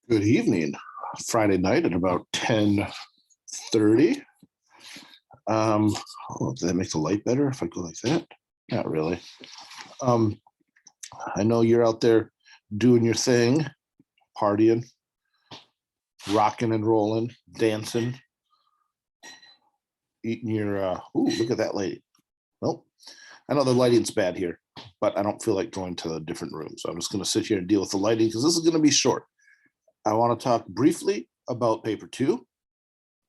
Good evening. Friday night at about 10:30. Does that make the light better if I go like that? Not really. Um, I know you're out there doing your thing, partying, rocking and rolling, dancing, eating your, look at that lady. Well, I know the lighting's bad here, but I don't feel like going to a different room. So I'm just going to sit here and deal with the lighting because this is going to be short. I want to talk briefly about paper 2.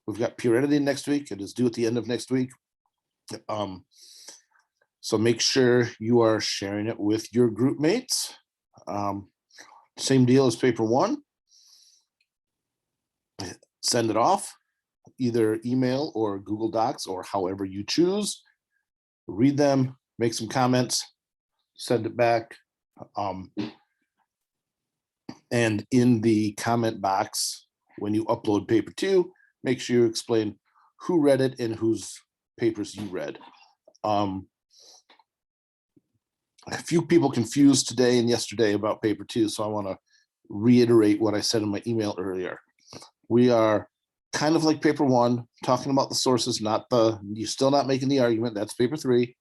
We've got peer editing next week. It is due at the end of next week. So make sure you are sharing it with your group mates. Same deal as paper 1. Send it off, either email or Google Docs or however you choose. Read them, make some comments, send it back. And in the comment box, when you upload paper 2, make sure you explain who read it and whose papers you read. A few people confused today and yesterday about paper 2, so I want to reiterate what I said in my email earlier. We are kind of like paper 1, talking about the sources, you're still not making the argument. That's paper 3.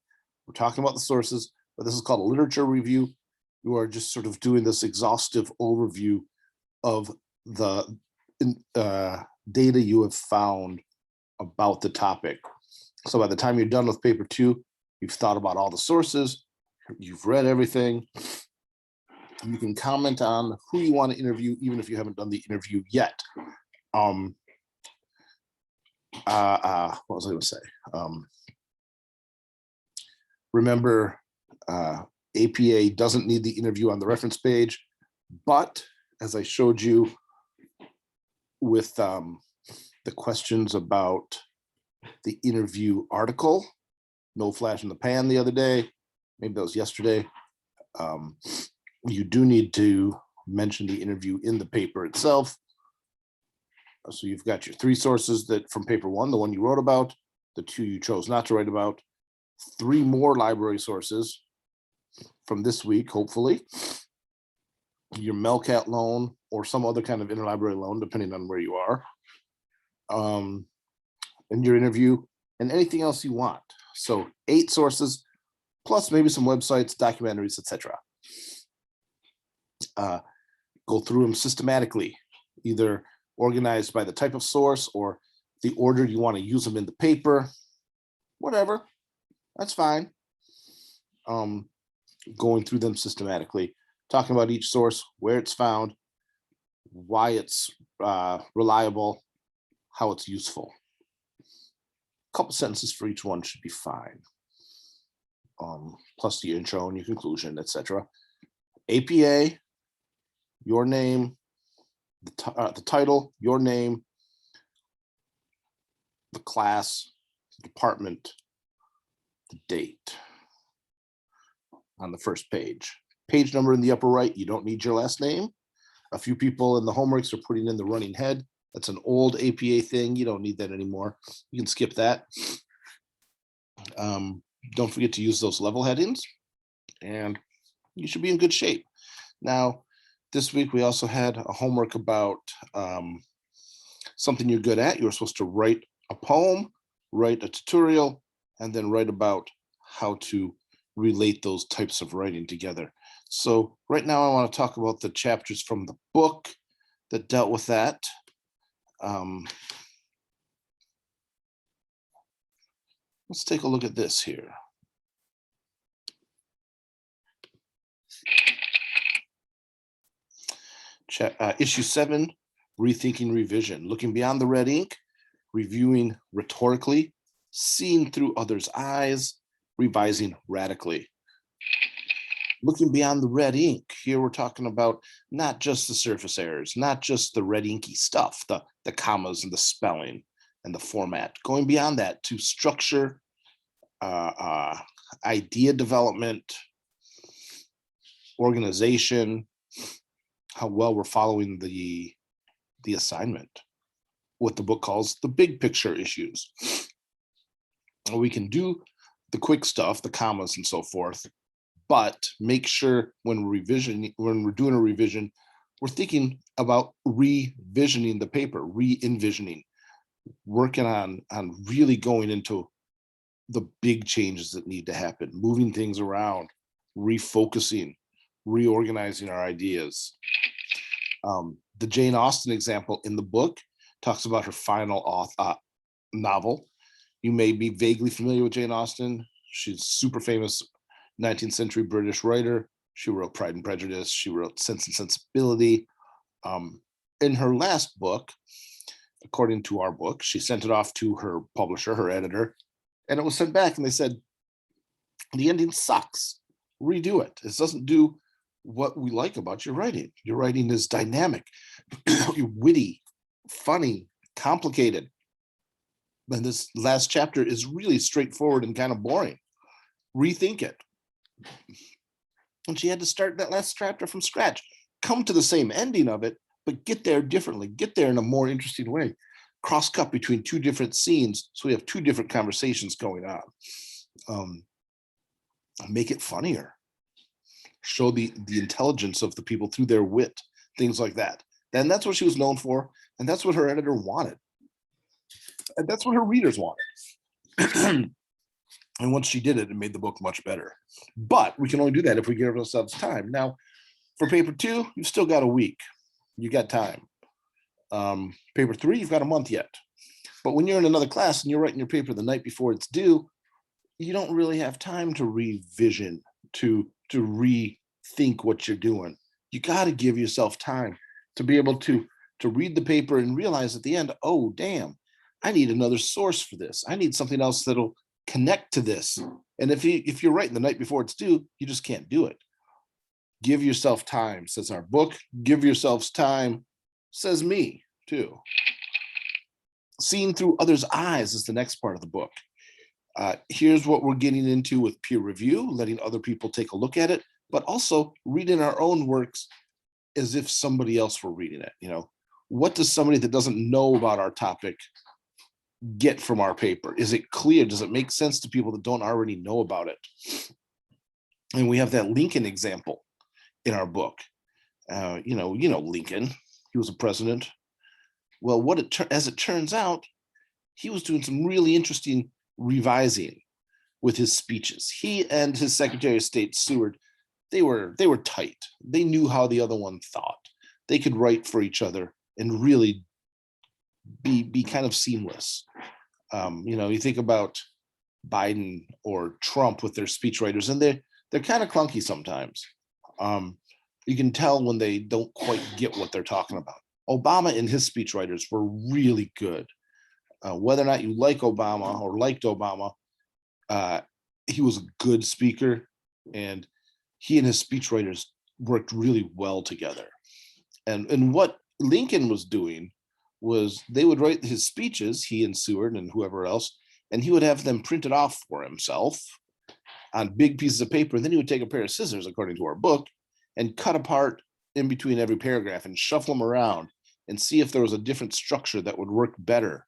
We're talking about the sources, but this is called a literature review. You are just sort of doing this exhaustive overview of the data you have found about the topic. So by the time you're done with paper 2, you've thought about all the sources, you've read everything. You can comment on who you want to interview, even if you haven't done the interview yet. What was I going to say? Remember, APA doesn't need the interview on the reference page, but as I showed you with the questions about the interview article, no flash in the pan the other day, maybe that was yesterday, you do need to mention the interview in the paper itself. So you've got your 3 sources that from paper 1, the one you wrote about, the 2 you chose not to write about, 3 more library sources from this week, hopefully, your Melcat loan or some other kind of interlibrary loan, depending on where you are, and your interview and anything else you want. So 8 sources, plus maybe some websites, documentaries, etc. Go through them systematically, either organized by the type of source or the order you want to use them in the paper, whatever, that's fine. Going through them systematically, talking about each source, where it's found, why it's reliable, how it's useful. A couple sentences for each one should be fine. Plus the intro and your conclusion, etc. APA, your name, the title, your name, the class, the department, the date on the first page. Page number in the upper right, you don't need your last name. A few people in the homeworks are putting in the running head. That's an old APA thing. You don't need that anymore. You can skip that. Don't forget to use those level headings, and you should be in good shape. Now, this week we also had a homework about something you're good at. You were supposed to write a poem, write a tutorial, and then write about how to relate those types of writing together. So right now I want to talk about the chapters from the book that dealt with that. Let's take a look at this here. Issue 7, Rethinking Revision, looking beyond the red ink, reviewing rhetorically, seeing through others' eyes, revising radically. Looking beyond the red ink, here we're talking about not just the surface errors, not just the red inky stuff, the commas and the spelling and the format, going beyond that to structure, idea development, organization, how well we're following the assignment, what the book calls the big picture issues. We can do the quick stuff, the commas and so forth, but make sure when we're doing a revision, we're thinking about revisioning the paper, re-envisioning, working on really going into the big changes that need to happen, moving things around, refocusing, reorganizing our ideas. The Jane Austen example in the book talks about her final novel. You may be vaguely familiar with Jane Austen. She's super famous 19th century British writer. She wrote Pride and Prejudice. She wrote Sense and Sensibility. In her last book, according to our book, she sent it off to her publisher, her editor, and it was sent back and they said, the ending sucks. Redo it. This doesn't do what we like about your writing. Your writing is dynamic, witty, funny, complicated. And this last chapter is really straightforward and kind of boring. Rethink it. And she had to start that last chapter from scratch, come to the same ending of it, but get there differently, get there in a more interesting way. Cross-cut between two different scenes, so we have two different conversations going on. Make it funnier. Show the intelligence of the people through their wit, things like that. And that's what she was known for, and that's what her editor wanted. And that's what her readers wanted. And once she did it, it made the book much better. But we can only do that if we give ourselves time. Now, for paper 2, you've still got a week. You got time. Paper 3, you've got a month yet. But when you're in another class and you're writing your paper the night before it's due, you don't really have time to revision, to rethink what you're doing. You got to give yourself time to be able to read the paper and realize at the end, oh, damn, I need another source for this. I need something else that'll connect to this. And if you're writing the night before it's due, you just can't do it. Give yourself time, says our book. Give yourselves time, says me, too. Seeing through others' eyes is the next part of the book. Here's what we're getting into with peer review, letting other people take a look at it, but also reading our own works as if somebody else were reading it. You know, what does somebody that doesn't know about our topic get from our paper? Is it clear? Does it make sense to people that don't already know about it? And we have that Lincoln example in our book. You know Lincoln. He was a president. Well, as it turns out, he was doing some really interesting revising with his speeches. He and his Secretary of State Seward, they were tight. They knew how the other one thought. They could write for each other and really be kind of seamless. You think about Biden or Trump with their speechwriters, and they're kind of clunky sometimes. You can tell when they don't quite get what they're talking about. Obama and his speechwriters were really good. Whether or not you like Obama or liked Obama, he was a good speaker, and he and his speechwriters worked really well together. And what Lincoln was doing was they would write his speeches, he and Seward and whoever else, and he would have them printed off for himself on big pieces of paper. And then he would take a pair of scissors, according to our book, and cut apart in between every paragraph and shuffle them around and see if there was a different structure that would work better.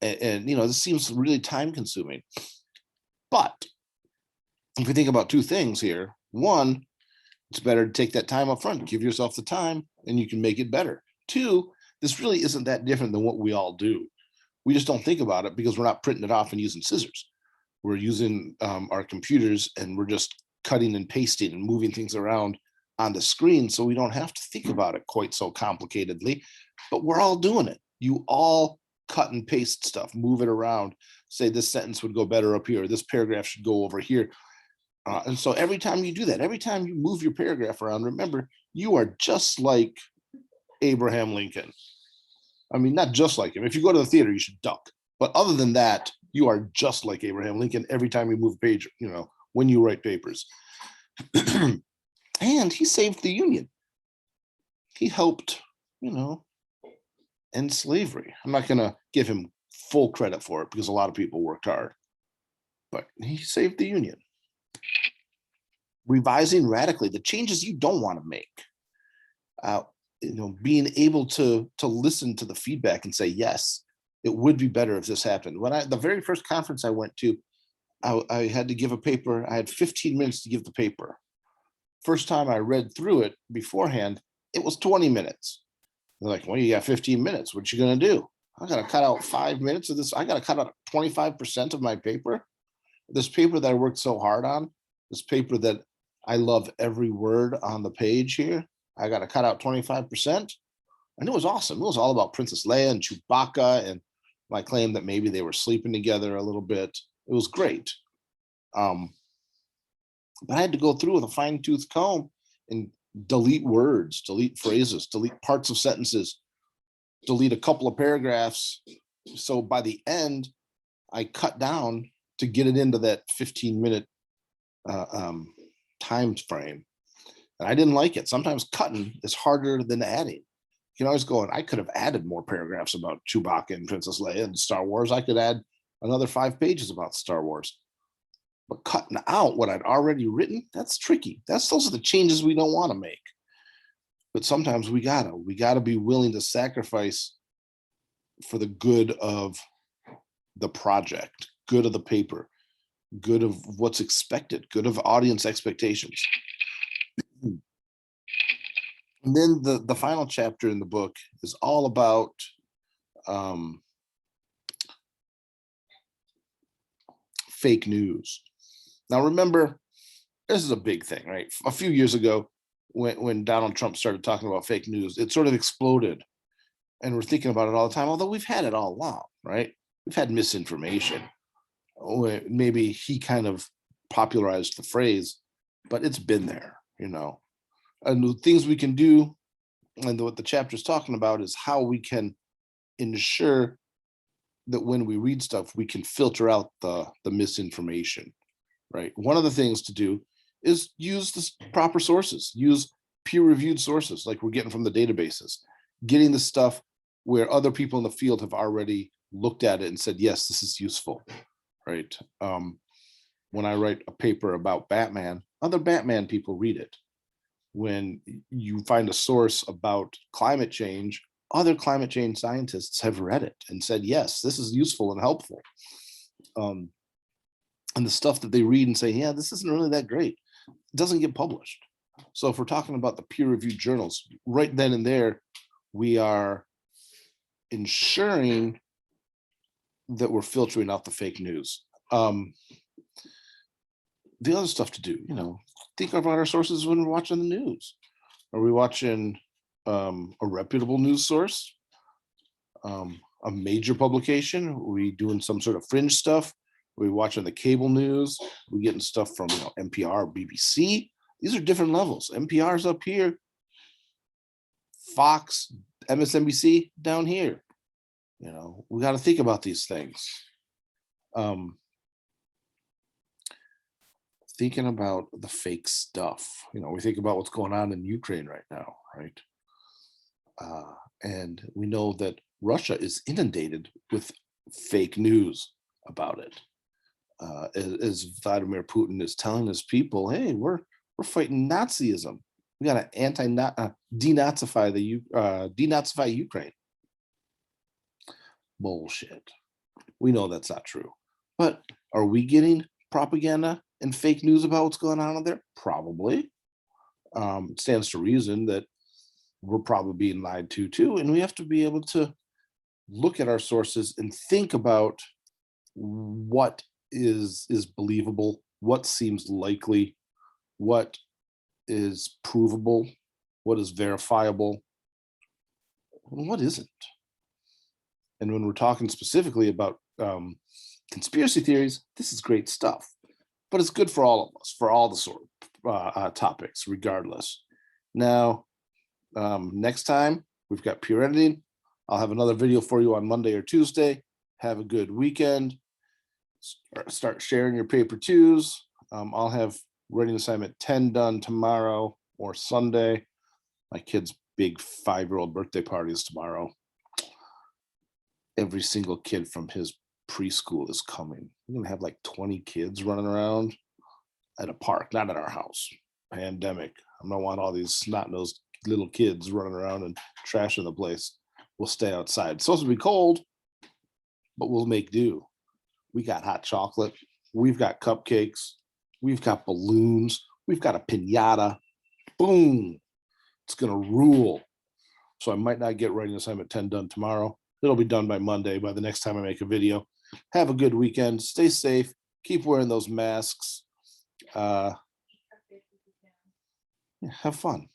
This seems really time consuming. But if we think about two things here, one, it's better to take that time up front, give yourself the time, and you can make it better. Two, this really isn't that different than what we all do. We just don't think about it because we're not printing it off and using scissors. We're using our computers, and we're just cutting and pasting and moving things around on the screen, so we don't have to think about it quite so complicatedly, but we're all doing it. You all cut and paste stuff, move it around, say this sentence would go better up here, this paragraph should go over here. And so every time you do that, every time you move your paragraph around, remember, you are just like Abraham Lincoln. I mean, not just like him. If you go to the theater, you should duck. But other than that, you are just like Abraham Lincoln every time you move a page, when you write papers. And he saved the Union. He helped, end slavery. I'm not going to give him full credit for it because a lot of people worked hard, but he saved the Union. Revising radically, the changes you don't want to make. Being able to listen to the feedback and say, yes, it would be better if this happened. The very first conference I went to, I had to give a paper. I had 15 minutes to give the paper. First time I read through it beforehand, It was 20 minutes. They're like, well, you got 15 minutes. What you going to do? I got to cut out 5 minutes of this. I got to cut out 25% of my paper. This paper that I worked so hard on, this paper that I love every word on the page here. I got to cut out 25%. And it was awesome. It was all about Princess Leia and Chewbacca and my claim that maybe they were sleeping together a little bit. It was great. But I had to go through with a fine-tooth comb and delete words, delete phrases, delete parts of sentences, delete a couple of paragraphs. So by the end, I cut down to get it into that 15-minute time frame. And I didn't like it. Sometimes cutting is harder than adding. You can always go, and I could have added more paragraphs about Chewbacca and Princess Leia and Star Wars. I could add another 5 pages about Star Wars. But cutting out what I'd already written, that's tricky. Those are the changes we don't want to make. But sometimes we gotta be willing to sacrifice for the good of the project, good of the paper, good of what's expected, good of audience expectations. And then the final chapter in the book is all about fake news. Now, remember, this is a big thing, right? A few years ago, when Donald Trump started talking about fake news, it sort of exploded. And we're thinking about it all the time, although we've had it all along, right? We've had misinformation. Maybe he kind of popularized the phrase, but it's been there, And the things we can do, and what the chapter is talking about, is how we can ensure that when we read stuff, we can filter out the misinformation, right? One of the things to do is use the proper sources, use peer-reviewed sources like we're getting from the databases, getting the stuff where other people in the field have already looked at it and said, yes, this is useful, right? When I write a paper about Batman, other Batman people read it. When you find a source about climate change, other climate change scientists have read it and said, yes, this is useful and helpful. And the stuff that they read and say, yeah, this isn't really that great, doesn't get published. So if we're talking about the peer-reviewed journals, right then and there, we are ensuring that we're filtering out the fake news. The other stuff to do, think about our sources when we're watching the news. Are we watching a reputable news source, a major publication? Are we doing some sort of fringe stuff? Are we watching the cable news? Are we getting stuff from NPR, BBC? These are different levels. NPR's up here, Fox, MSNBC down here. We got to think about these things. Thinking about the fake stuff. We think about what's going on in Ukraine right now, right? And we know that Russia is inundated with fake news about it. As Vladimir Putin is telling his people, hey, we're fighting Nazism. We got to denazify Ukraine. Bullshit. We know that's not true. But are we getting propaganda and fake news about what's going on there? Probably. It stands to reason that we're probably being lied to too. And we have to be able to look at our sources and think about what is believable, what seems likely, what is provable, what is verifiable, and what isn't. And when we're talking specifically about conspiracy theories, this is great stuff. But it's good for all of us, for all the sort of topics, regardless. Now, next time, we've got peer editing. I'll have another video for you on Monday or Tuesday. Have a good weekend. Start sharing your paper twos. I'll have writing assignment 10 done tomorrow or Sunday. My kid's big 5-year-old birthday party is tomorrow. Every single kid from his preschool is coming. We're gonna have like 20 kids running around at a park, not at our house. Pandemic. I don't want all these snot-nosed little kids running around and trashing the place. We'll stay outside. It's supposed to be cold, but we'll make do. We got hot chocolate. We've got cupcakes. We've got balloons. We've got a piñata. Boom. It's gonna rule. So I might not get writing assignment 10 done tomorrow. It'll be done by Monday, by the next time I make a video. Have a good weekend. Stay safe. Keep wearing those masks. Have fun.